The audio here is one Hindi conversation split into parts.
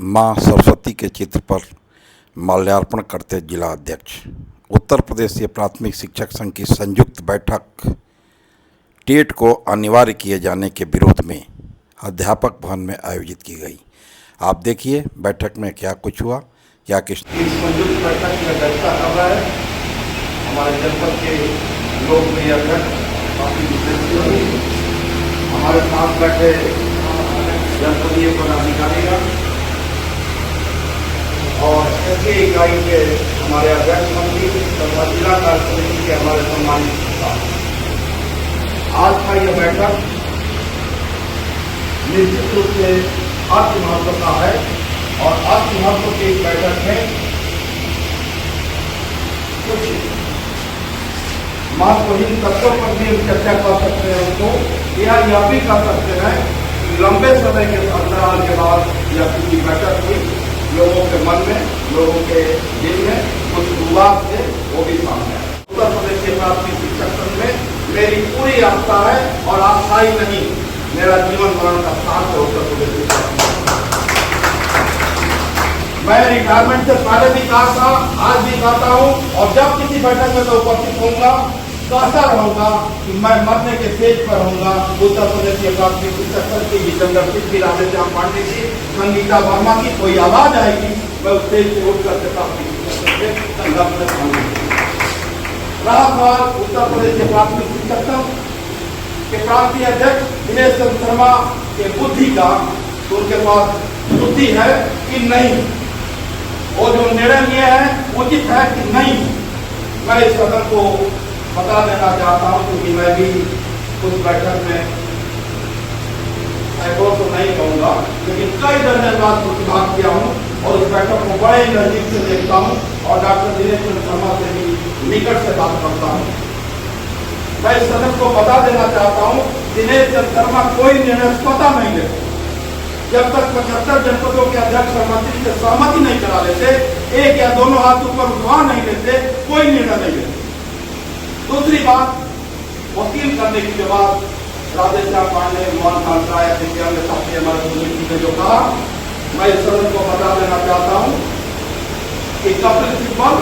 मां सरस्वती के चित्र पर माल्यार्पण करते जिला अध्यक्ष। उत्तर प्रदेशीय प्राथमिक शिक्षक संघ की संयुक्त बैठक टेट को अनिवार्य किए जाने के विरोध में अध्यापक भवन में आयोजित की गई। आप देखिए बैठक में क्या कुछ हुआ, क्या किस इस संयुक्त बैठक की अध्यक्षता कर रहा है हमारे जनपद के लोकप्रिय अध्यक्ष हमारे साथ बैठे जनपदीय पदाधिकारीगण और ऐसे इकाई के हमारे अध्यक्ष मंत्री तथा जिला कार्य समिति के हमारे सम्मानित आज का यह बैठक निश्चित रूप से अति महत्व का है और अति महत्व की एक बैठक में कुछ महत्वहीन तत्वों पर भी हम चर्चा कर सकते हैं उनको यह भी कर सकते हैं कि लंबे समय के अंतराल के बाद यह पूरी बैठक हुई, लोगों के मन में, लोगों के दिल में कुछ विवाद थे, वो भी सामने आए। उत्तर प्रदेश के प्राथमिक शिक्षक संघ में मेरी पूरी आस्था है और आस्था ही नहीं, मेरा जीवन मरण का साथ है उत्तर प्रदेश के। मैं रिटायरमेंट से पहले भी कहा था, आज भी कहता हूँ और जब किसी बैठक में मैं उपस्थित होऊंगा कहता रहूंगा कि मैं मरने के स्टेज पर रहूंगा। उत्तर प्रदेश के प्राथमिक शिक्षक संघ की जितेंद्र सिंह की, राधेश्याम पांडे की, संगीता वर्मा की कोई आवाज आएगी, मैं उस स्टेज से उठ करके प्राथमिक शिक्षक संघ के संघर्ष में शामिल रहा सवाल उत्तर प्रदेश के प्राथमिक शिक्षक संघ के प्रांतीय अध्यक्ष दिनेश चंद्र शर्मा के बुद्धि का, तो उनके पास बुद्धि है कि नहीं, वो जो निर्णय लिए हैं उचित है कि नहीं। मैं इस सदन को बता देना चाहता हूं क्योंकि मैं भी उस बैठक में सैकड़ों तो नहीं कहूंगा लेकिन कई दर्जन बार प्रतिभाग किया हूं और उस बैठक को बड़े ही नजदीक से देखता हूं और डॉक्टर दिनेश चंद्र शर्मा से भी निकट से बात करता हूं। मैं इस सदन को बता देना चाहता हूं दिनेश चंद्र शर्मा कोई निर्णय स्वतः नहीं लेते जब तक 75 जनपदों के अध्यक्ष और मंत्री से सहमति नहीं करा लेते, एक या दोनों हाथ ऊपर उठवा नहीं लेते, कोई निर्णय नहीं लेते। दूसरी बात, वकील करने के बाद राधेश्याम पांडे, मोहन कांता या दिव्यांग साथी हमारे बुजुर्ग ने जो कहा, मैं इस सदन को बता देना चाहता हूं कि कपिल सिब्बल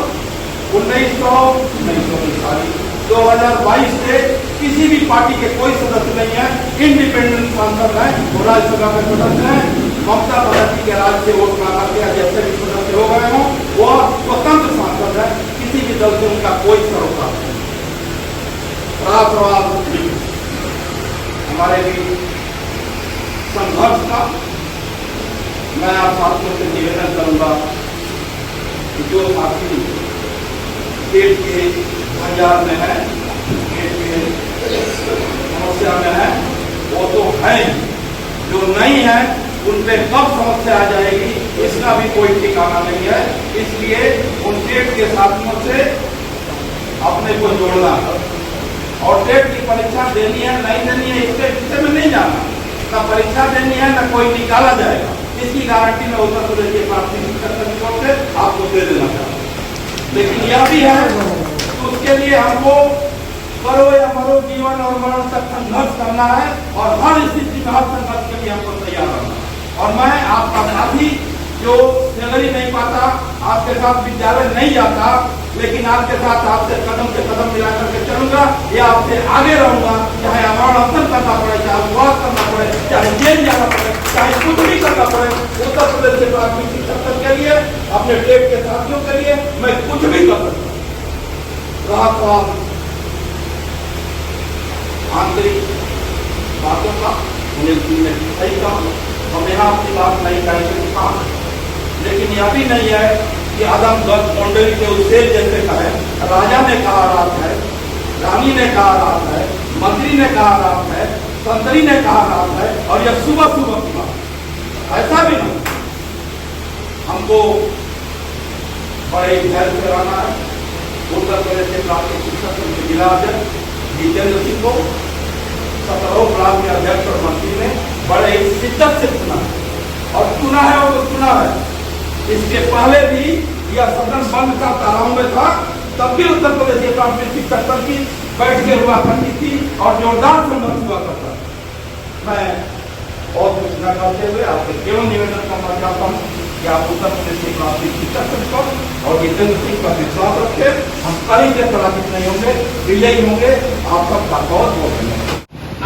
2022 से किसी भी पार्टी के कोई सदस्य नहीं है, इंडिपेंडेंट सांसद है, वो राज्यसभा के सदस्य है। ममता बनर्जी के राज्य से वोट मांगा गया, जैसे भी सदस्य हो गए हों, वो स्वतंत्र सांसद है, किसी भी दल से उनका कोई सरोकार नहीं। सवाल हमारे भी संघर्ष का मैं आप साथियों से निवेदन करूंगा कि जो साथी पेट के भंडार में है, पेट के समस्या में है, वो तो है, जो नहीं है उन पे कब समस्या आ जाएगी इसका भी कोई ठिकाना नहीं है। इसलिए उन पेट के साथियों से अपने को जोड़ना और टेट की परीक्षा देनी है नहीं देनी है इसके विषय में नहीं जाना, ना परीक्षा देनी है ना कोई निकाला जाएगा, इसकी गारंटी मैं उत्तर प्रदेश के प्राथमिक शिक्षक संघ की ओर से आपको दे देना चाहता हूँ। लेकिन यह भी है तो उसके लिए हमको करो या मरो जीवन और मरण तक संघर्ष करना है और हर स्थिति में हर संघर्ष के लिए हमको तैयार रहना है। और मैं आपका साथी जो सैलरी नहीं पाता, आपके साथ विद्यालय नहीं जाता, लेकिन आपके साथ आपसे कदम से कदम मिला करके चलूंगा या आपसे आगे रहूंगा, चाहे अवर्ण अवसर करना पड़े, चाहे उपवास करना पड़े, चाहे जेल जाना पड़े, चाहे कुछ भी करना पड़े, उत्तर प्रदेश के प्राथमिक शिक्षक संघ के लिए, अपने टेट के साथियों के लिए मैं कुछ भी कर सकता हूँ। आंतरिक बातों का उन्हें सही कहा, हम यहाँ अपनी बात नहीं कर सकता, लेकिन यह भी नहीं है कि आदमगढ़ बाउंड्री के उस शेर जैसे का है, राजा ने कहा रात है, रानी ने कहा रात है, मंत्री ने कहा रात है, संतरी ने कहा रात है और यह सुबह सुबह की बात, ऐसा भी नहीं। हमको बड़े धैर्य से रहना है। उत्तर प्रदेश के प्राथमिक शिक्षक संघ के जिला अध्यक्ष जितेंद्र सिंह को 17 ब्लॉक के अध्यक्ष और मंत्री ने बड़े शिद्दत से चुना और चुना है और चुना है। इसके पहले भी यह सदन बंद का तालाब में था, तब भी उत्तर प्रदेश के प्राथमिक शिक्षक संघ की बैठ के हुआ करती थी और जोरदार संघर्ष हुआ करता था। मैं और कुछ न करते हुए आपसे केवल निवेदन करना चाहता हूँ कि आप उत्तर प्रदेश के प्राथमिक शिक्षक संगठन और जितेंद्र सिंह पर विश्वास रखें। हम कहीं से पराजित नहीं होंगे, विजयी होंगे। आप सबका बहुत बहुत धन्यवाद।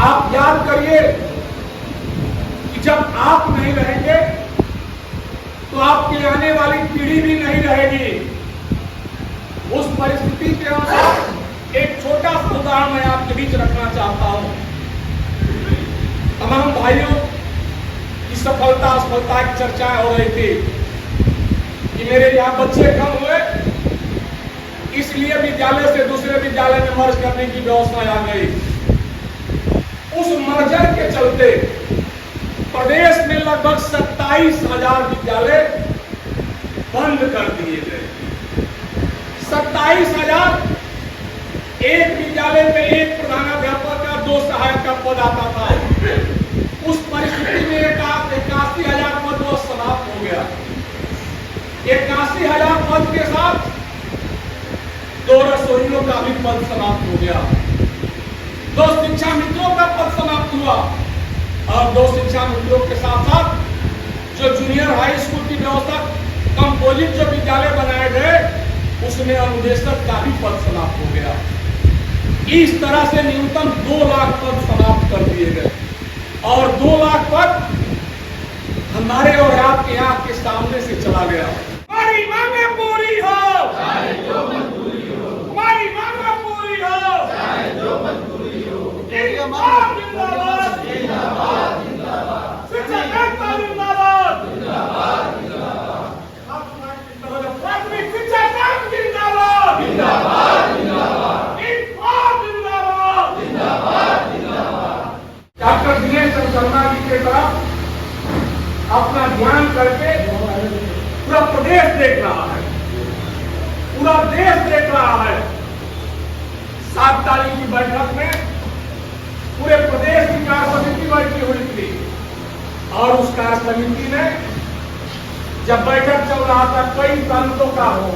आप याद करिए कि जब आप नहीं रहेंगे तो आपकी आने वाली पीढ़ी भी नहीं रहेगी। उस परिस्थिति के अनुसार एक छोटा सा उदाहरण मैं आपके बीच रखना चाहता हूं। तमाम भाइयों की सफलता असफलता की चर्चाएं हो रही थी कि मेरे यहाँ बच्चे कम हुए, इसलिए विद्यालय से दूसरे विद्यालय में मर्ज करने की व्यवस्था आ गई। उस मर्जर के चलते प्रदेश में लगभग 27,000 विद्यालय बंद कर दिए गए। 27,000। एक विद्यालय में एक प्रधानाध्यापक का 2 सहायक का पद आता था। उस परिस्थिति में 81,000 पद वो समाप्त हो गया। 81,000 पद के साथ 2 रसोइयों का भी पद समाप्त हो गया। 2 शिक्षा मित्रों का पद समाप्त हुआ और 2 शिक्षा मित्रों के साथ साथ जो जूनियर हाई स्कूल की व्यवस्था कंपोजिट जो विद्यालय बनाए गए उसमें अनुदेशक का भी पद समाप्त हो गया। इस तरह से न्यूनतम 2 लाख पद समाप्त कर दिए गए और 2 लाख पद हमारे और आपके आंख के सामने से चला गया। हमारी मांगे पूरी हो, चाहे जो मजबूरी हो। हमारी मांगे पूरी हो, चाहे जो मजबूरी हो। जिंदाबाद जिंदाबाद जिंदाबाद जिंदाबाद। शिक्षक एकता जिंदाबाद जिंदाबाद जिंदाबाद। प्राथमिक शिक्षा संघ जिंदाबाद जिंदाबाद जिंदाबाद। इंसाफ जिंदाबाद जिंदाबाद जिंदाबाद। डॉक्टर दिनेश शर्मा जी के तरफ अपना ध्यान करके पूरा प्रदेश देख रहा है, पूरा देश देख रहा है। 7 तारीख की बैठक में पूरे प्रदेश की कार्य समिति बैठी हुई थी और उस कार्य समिति ने जब बैठक चल रहा था कई प्रांतों का हो,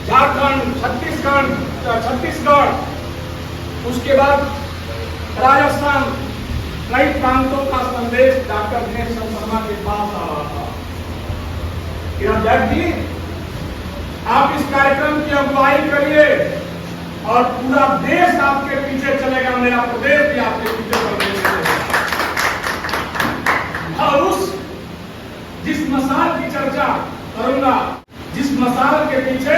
झारखंड, छत्तीसगढ़, उसके बाद राजस्थान, कई प्रांतों का संदेश डॉक्टर दिनेश शर्मा के पास आ रहा था कि अध्यक्ष जी आप इस कार्यक्रम की अगुवाई करिए और पूरा देश आपके पीछे चलेगा, मेरा प्रदेश भी आपके पीछे चलेगा। और उस जिस मसाल की चर्चा करूंगा, जिस मसाल के पीछे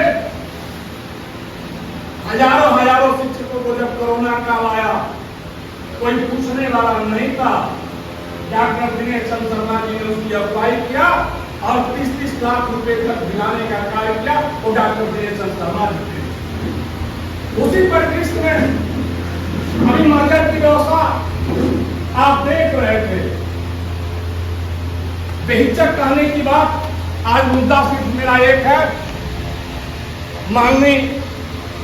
हजारों शिक्षकों को जब कोरोना काल आया कोई पूछने वाला नहीं था, डॉक्टर दिनेश शर्मा जी ने उसकी अगुवाई किया और 30-30 लाख रुपए तक दिलाने का कार्य किया, वो डॉक्टर दिनेश शर्मा जी थे। उसी परिदृश्य में अभी मर्जर की व्यवस्था आप देख रहे थे। बेहिचक कहने की बात, आज मुद्दा सिर्फ मेरा एक है, माननीय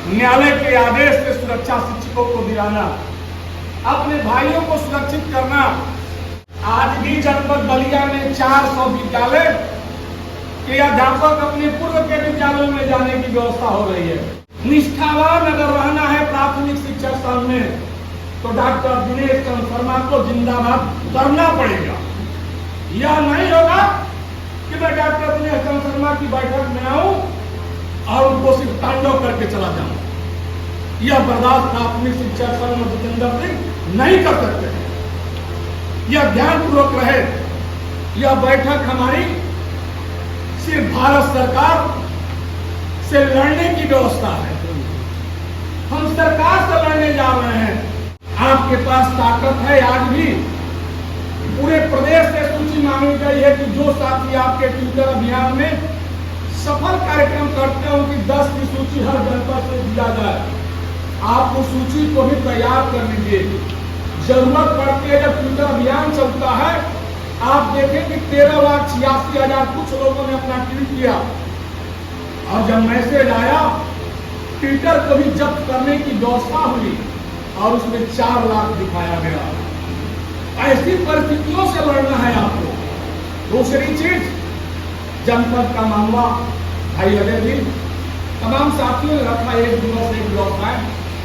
न्यायालय के आदेश से सुरक्षा शिक्षकों को दिलाना, अपने भाइयों को सुरक्षित करना। आज भी जनपद बलिया में 400 विद्यालय के अध्यापक अपने पूर्व के विद्यालयों में जाने की व्यवस्था हो रही है। निष्ठावान अगर रहना है प्राथमिक शिक्षक संघ में तो डॉक्टर दिनेश शर्मा को जिंदाबाद करना पड़ेगा। यह नहीं होगा कि मैं डॉक्टर दिनेश शर्मा की बैठक में आऊं और उनको सिर्फ तांडव करके चला जाऊं। यह बर्दाश्त प्राथमिक शिक्षा संघ जितेंद्र सिंह नहीं कर सकते। यह ध्यानपूर्वक रहे, यह बैठक हमारी सिर्फ भारत सरकार से लड़ने की व्यवस्था है। हम सरकार से लड़ने जा रहे हैं। आपके पास ताकत है। आज भी पूरे प्रदेश से सूची मांगी गई है कि जो साथी आपके ट्विटर अभियान में सफल कार्यक्रम करते हो कि 10 की सूची हर जनपद से दिया जाए। आप उस सूची को भी तैयार कर लीजिए। जरूरत पड़ती है जब ट्विटर अभियान चलता है, आप देखें कि 13,86,000 कुछ लोगों ने अपना ट्वीट किया और जब मैसेज आया ट्विटर को भी जब्त करने की व्यवस्था हुई और उसमें 4 लाख दिखाया गया। ऐसी परिस्थितियों से लड़ना है आपको। दूसरी चीज, जनपद का मामला भाई अजय जी तमाम साथियों ने रखा, एक दिनों से एक ब्लॉक है।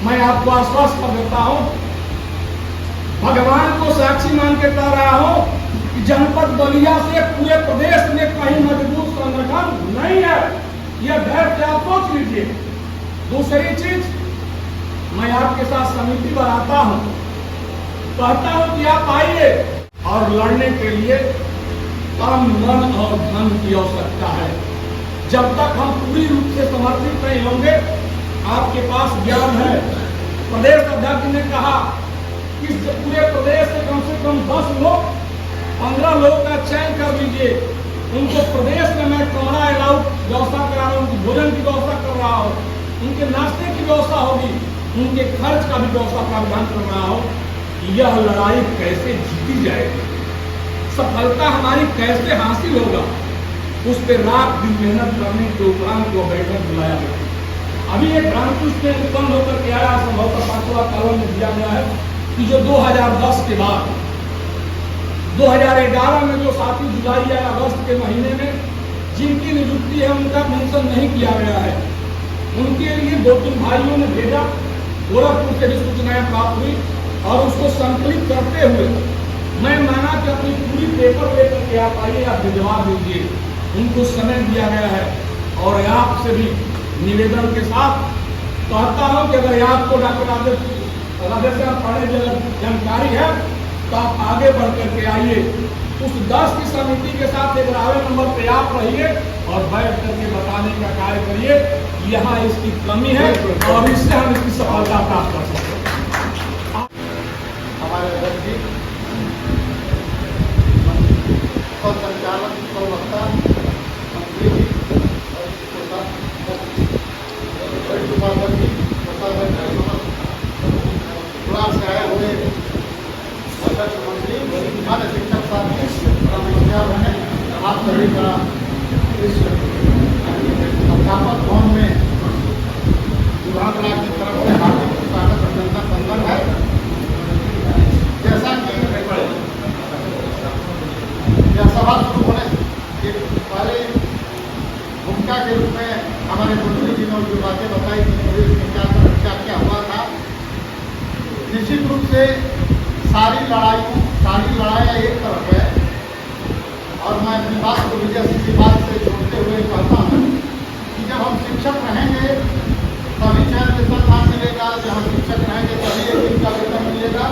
मैं आपको आश्वस्त कर देता हूं, भगवान को साक्षी मान के कह रहा हूं कि जनपद बलिया से पूरे प्रदेश कीजिए। दूसरी चीज, मैं आपके साथ समिति बनाता हूं, कहता हूं कि आप आइए, और लड़ने के लिए तन मन और धन की आवश्यकता है। जब तक हम पूरी रूप से समर्पित नहीं होंगे, आपके पास ज्ञान है। प्रदेश अध्यक्ष ने कहा कि पूरे प्रदेश से कम 10 लोग 15 लोग का चयन कर लीजिए, उनको प्रदेश में मैं कमरा अलाउड व्यवस्था करा रहा हूँ, उनकी भोजन की व्यवस्था कर रहा हूँ, उनके नाश्ते की व्यवस्था होगी, उनके खर्च का भी व्यवस्था प्रावधान कर रहा हूँ। यह लड़ाई कैसे जीती जाएगी, सफलता हमारी कैसे हासिल होगा, उस पर रात दिन मेहनत करने के उपरांत को बैठक बुलाया गया। अभी एक भ्रांति उसमें उत्पन्न होकर के आया, संभवतः 5वां कॉलम में दिया गया है कि जो 2010 के बाद 2011 में जो 7 जुलाई या अगस्त के महीने में जिनकी नियुक्ति है उनका मेंशन नहीं किया गया है। उनके लिए 2-3 भाइयों ने भेजा, गोरखपुर से भी सूचनाएं प्राप्त हुई, और उसको संकलित करते हुए मैं माना कि अपनी पूरी पेपर लेकर के आप आइए, आप जवाब दीजिए। उनको समय दिया गया है, और आपसे भी निवेदन के साथ कहता हूं कि अगर आपको डॉक्टर राधेश्याम पांडे जी अगर जानकारी है तो आप आगे बढ़ करके आइए, उस 10 की समिति के साथ 11वें नंबर पे आप रहिए और बैठ करके बताने का कार्य करिए यहाँ इसकी कमी है और इससे हम इसकी सफलता प्राप्त कर सकते हैं। हमारे अध्यक्ष जी और संचालक प्रवक्ता मंत्री जी क्लास से आए हुए अध्यक्ष मंत्री मान्य शिक्षक साथी आप सभी का इस अध्यापक भवन में विभाग राज की तरफ से हार्दिक स्वागत अभिनंदन बंधन है। जैसा कि यह सभा शुरू होने के पहले भूमिका के रूप में हमारे मंत्री जी ने जो बातें बताई कि क्या क्या हुआ था, निश्चित रूप से सारी लड़ाइयाँ एक तरफ है, और मैं अपनी बात को विजय सिंह की बात से जोड़ते हुए कहता हूँ कि जब हम शिक्षक रहेंगे तभी चयन वेतन वहाँ मिलेगा, जहाँ शिक्षक रहेंगे तभी एक दिन का वेतन मिलेगा।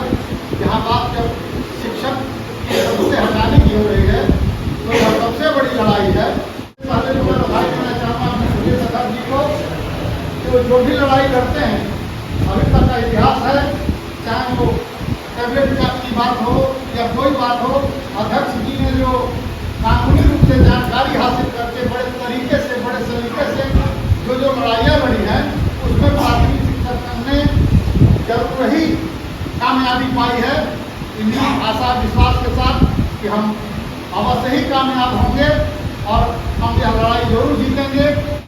यहाँ बात जब शिक्षक के पद से हटाने की हो रही है तो यह सबसे बड़ी लड़ाई है। पहले तो मैं बधाई देना चाहूँगा अपने सुरेश अध्यक्ष जी को कि वो जो भी लड़ाई करते हैं अभी तक का इतिहास है, चाहे वो कैबिनेट की बात हो या कोई बात हो, अध्यक्ष जी ने जो कानूनी रूप से जानकारी हासिल करके बड़े तरीके से बड़े सलीके से जो लड़ाइयाँ लड़ी हैं उसमें भारतीय शिक्षक संघ ने जरूर ही कामयाबी पाई है। इन्हीं आशा विश्वास के साथ कि हम अवश्य ही कामयाब होंगे और हम यह लड़ाई जरूर जीतेंगे।